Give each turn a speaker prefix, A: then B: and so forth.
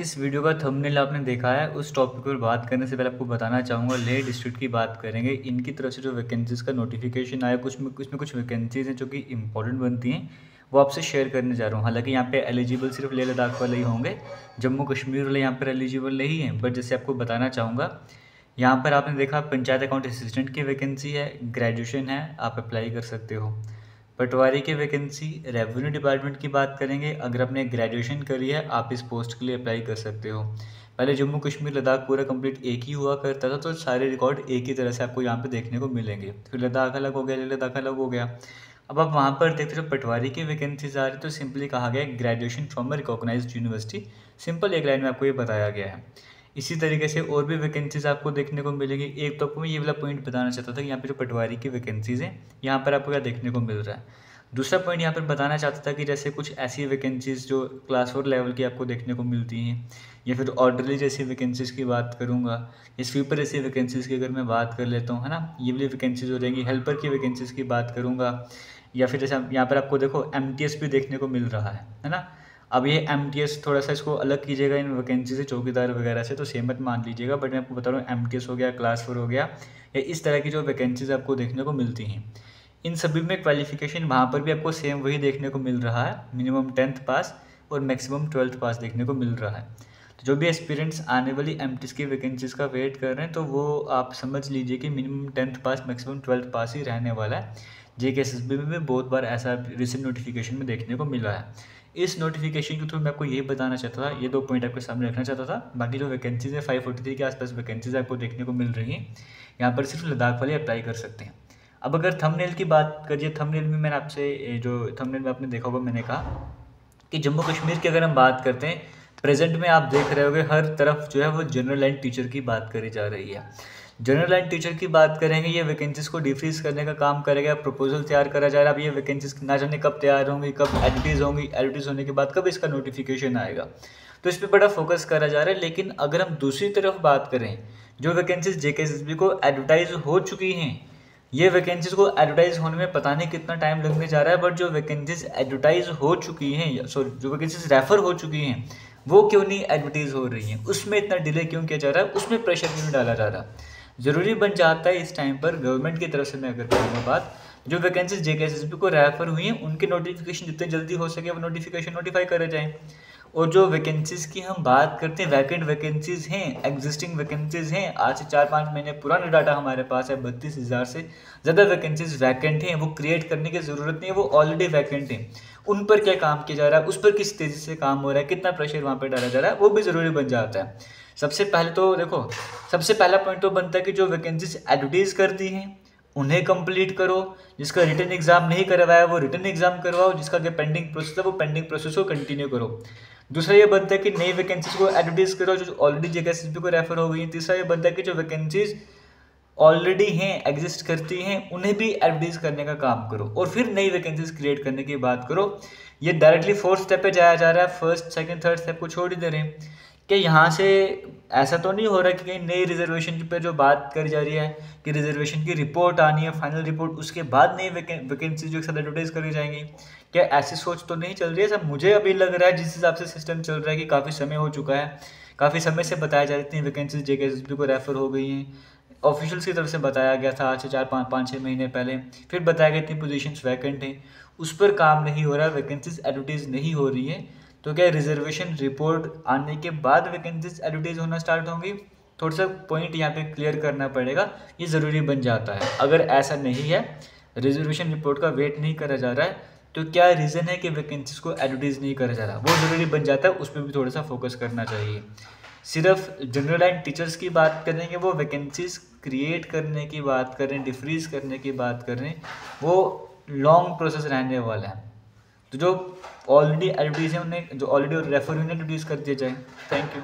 A: इस वीडियो का थंबनेल आपने देखा है। उस टॉपिक पर बात करने से पहले आपको बताना चाहूँगा, लेह डिस्ट्रिक्ट की बात करेंगे। इनकी तरफ से जो वैकेंसीज़ का नोटिफिकेशन आया, कुछ वैकेंसीज़ हैं जो कि इंपॉर्टेंट बनती हैं, वो आपसे शेयर करने जा रहा हूँ। हालांकि यहाँ पे एलिजिबल सिर्फ लेह लद्दाख वाले ही होंगे, जम्मू कश्मीर वाले यहाँ पर एलिजिबल नहीं हैं। बट जैसे आपको बताना चाहूँगा, यहाँ पर आपने देखा पंचायत अकाउंट असिस्टेंट की वैकेंसी है, ग्रेजुएशन है, आप अप्लाई कर सकते हो। पटवारी की वैकेंसी रेवेन्यू डिपार्टमेंट की बात करेंगे, अगर आपने ग्रेजुएशन करी है आप इस पोस्ट के लिए अप्लाई कर सकते हो। पहले जम्मू कश्मीर लद्दाख पूरा कंप्लीट एक ही हुआ करता था, तो सारे रिकॉर्ड एक ही तरह से आपको यहाँ पे देखने को मिलेंगे। फिर लद्दाख अलग हो गया, लेह लद्दाख अलग हो गया। अब आप वहाँ पर देखते हो पटवारी की वैकेंसीज आ रही, तो सिंपली कहा गया graduation from a recognised university. Simple एक लाइन में आपको ये बताया गया है। इसी तरीके से और भी वैकेंसीज आपको देखने को मिलेगी। एक तो आपको मैं ये वाला पॉइंट बताना चाहता था कि यहाँ पे जो पटवारी की वैकेंसीज हैं, यहाँ पर आपको क्या देखने को मिल रहा है। दूसरा पॉइंट यहाँ पर बताना चाहता था कि जैसे कुछ ऐसी वैकेंसीज जो क्लास 4 लेवल की आपको देखने को मिलती हैं, या फिर ऑर्डरली जैसी वैकेंसीज की बात करूँगा, या स्वीपर जैसी वैकेंसीज की अगर मैं बात कर लेता हूँ, है ना, ये वाली वैकेंसीज हो जाएंगी। हेल्पर की वैकेंसीज की बात करूँगा, या फिर जैसे यहाँ पर आपको देखो MTS भी देखने को मिल रहा है ना। अब ये MTS थोड़ा सा इसको अलग कीजिएगा इन वैकेंसी से, चौकीदार वगैरह से तो सेम मत मान लीजिएगा। बट मैं आपको बता रहा हूँ MTS हो गया, क्लास 4 हो गया, या इस तरह की जो वैकेंसीज आपको देखने को मिलती हैं, इन सभी में क्वालिफिकेशन वहाँ पर भी आपको सेम वही देखने को मिल रहा है। मिनिमम 10th पास और मैक्सिमम 12th पास देखने को मिल रहा है। तो जो भी एस्पिरेंट्स आने वाली MTS की वैकेंसीज़ का वेट कर रहे हैं, तो वो आप समझ लीजिए कि मिनिमम 10th पास मैक्सिमम 12th पास ही रहने वाला है। JKSSB में भी बहुत बार ऐसा रिसेंट नोटिफिकेशन में देखने को मिला है। इस नोटिफिकेशन के थ्रू मैं आपको ये बताना चाहता था, ये 2 पॉइंट आपके सामने रखना चाहता था। बाकी जो वैकेंसीज़ है 543 के आसपास वैकेंसीज़ आपको देखने को मिल रही हैं। यहाँ पर सिर्फ लद्दाख वाले अप्लाई कर सकते हैं। अब अगर थंबनेल की बात करिए, थंबनेल में मैंने आपसे जो थंबनेल में आपने देखा होगा, मैंने कहा कि जम्मू कश्मीर की अगर हम बात करते हैं, प्रेजेंट में आप देख रहे होगे हर तरफ जो है वो जनरल लाइन टीचर की बात करी जा रही है। जनरल लाइन टीचर की बात करेंगे, ये वैकेंसीज को डिफ्रीज करने का काम करेगा, प्रपोजल तैयार करा जा रहा है। अब ये वैकेंसीज ना जाने कब तैयार होंगी, कब एडवर्टीज होंगी, एडवर्टीज होने के बाद कब इसका नोटिफिकेशन आएगा, तो इस पर बड़ा फोकस करा जा रहा है। लेकिन अगर हम दूसरी तरफ बात करें, जो वैकेंसीज JKSSB को एडवर्टाइज हो चुकी हैं, ये वैकेंसीज को एडवर्टाइज होने में पता नहीं कितना टाइम लगने जा रहा है। बट जो वैकेंसीज एडवर्टाइज हो चुकी हैं, सॉरी जो वैकेंसीज रेफर हो चुकी हैं, वो क्यों नहीं एडवर्टाइज हो रही हैं, उसमें इतना डिले क्यों किया जा रहा है, उसमें प्रेशर क्यों नहीं डाला जा रहा। ज़रूरी बन जाता है इस टाइम पर गवर्नमेंट की तरफ से, मैं अगर करूँगा बात, जो वैकेंसीज JKSSB को रेफर हुई हैं उनके नोटिफिकेशन जितने जल्दी हो सके वो नोटिफिकेशन नोटिफाई करे जाएँ। और जो वैकेंसीज़ की हम बात करते हैं, वैकेंट वैकेंसीज़ हैं, एग्जिस्टिंग वैकेंसीज़ हैं, आज से 4-5 महीने पुराना डाटा हमारे पास है, 32,000 से ज़्यादा वैकेंसीज़ वैकेंट हैं। वो क्रिएट करने की ज़रूरत नहीं है, वो ऑलरेडी वैकेंट हैं। उन पर क्या काम किया जा रहा है, उस पर किस तेज़ी से काम हो रहा है, कितना प्रेशर वहाँ पर डाला जा रहा है, वो भी ज़रूरी बन जाता है। सबसे पहले तो देखो, सबसे पहला पॉइंट तो बनता है कि जो वैकेंसीज एडवर्टीज़ करती हैं उन्हें कंप्लीट करो। जिसका रिटन एग्जाम नहीं करवाया वो रिटन एग्जाम करवाओ, जिसका पेंडिंग प्रोसेस है वो पेंडिंग प्रोसेस को कंटिन्यू करो। दूसरा ये बनता है कि नई वैकेंसीज को एडवर्टीज करो जो ऑलरेडी JKSSB को रेफर हो गई है। तीसरा ये बनता है कि जो वैकेंसीज ऑलरेडी हैं, एग्जिस्ट करती हैं, उन्हें भी एडवर्टीज करने का काम करो, और फिर नई वैकेंसीज क्रिएट करने की बात करो। ये डायरेक्टली 4th स्टेप पे जाया जा रहा है, 1st, 2nd, 3rd स्टेप को छोड़ ही दे रहे हैं। कि यहाँ से ऐसा तो नहीं हो रहा कि कहीं नई रिजर्वेशन पे जो बात करी जा रही है कि रिजर्वेशन की रिपोर्ट आनी है, फाइनल रिपोर्ट, उसके बाद नई वैकेंसी जो एक साथ एडवर्टाइज करी जाएंगी। क्या ऐसी सोच तो नहीं चल रही है? सब मुझे अभी लग रहा है जिस हिसाब से सिस्टम चल रहा है कि काफ़ी समय हो चुका है, काफ़ी समय से बताया जा रही थी वैकेंसीज JKSSB को रेफर हो गई हैं। ऑफिशियल्स की तरफ से बताया गया था आज से 4-5-6 महीने पहले, फिर बताया गया इतनी पोजीशंस वैकेंट हैं, उस पर काम नहीं हो रहा, वैकेंसीज एडवर्टाइज नहीं हो रही है। तो क्या रिजर्वेशन रिपोर्ट आने के बाद वैकेंसीज एडवर्टाइज होना स्टार्ट होंगी? थोड़ा सा पॉइंट यहाँ पे क्लियर करना पड़ेगा, ये ज़रूरी बन जाता है। अगर ऐसा नहीं है, रिजर्वेशन रिपोर्ट का वेट नहीं करा जा रहा है, तो क्या रीज़न है कि वैकेंसीज को एडवर्टाइज नहीं करा जा रहा, वो ज़रूरी बन जाता है। उस पर भी थोड़ा सा फोकस करना चाहिए। सिर्फ जनरल लाइन टीचर्स की बात करेंगे, वो वैकेंसीज क्रिएट करने की बात करें, डिफ्रीज करने की बात करें, वो लॉन्ग प्रोसेस रहने वाला है। तो जो ऑलरेडी एडवर्टीज हैं उन्हें, जो ऑलरेडी रेफर हुई, एडवर्टीज कर दिया जाए। Thank you.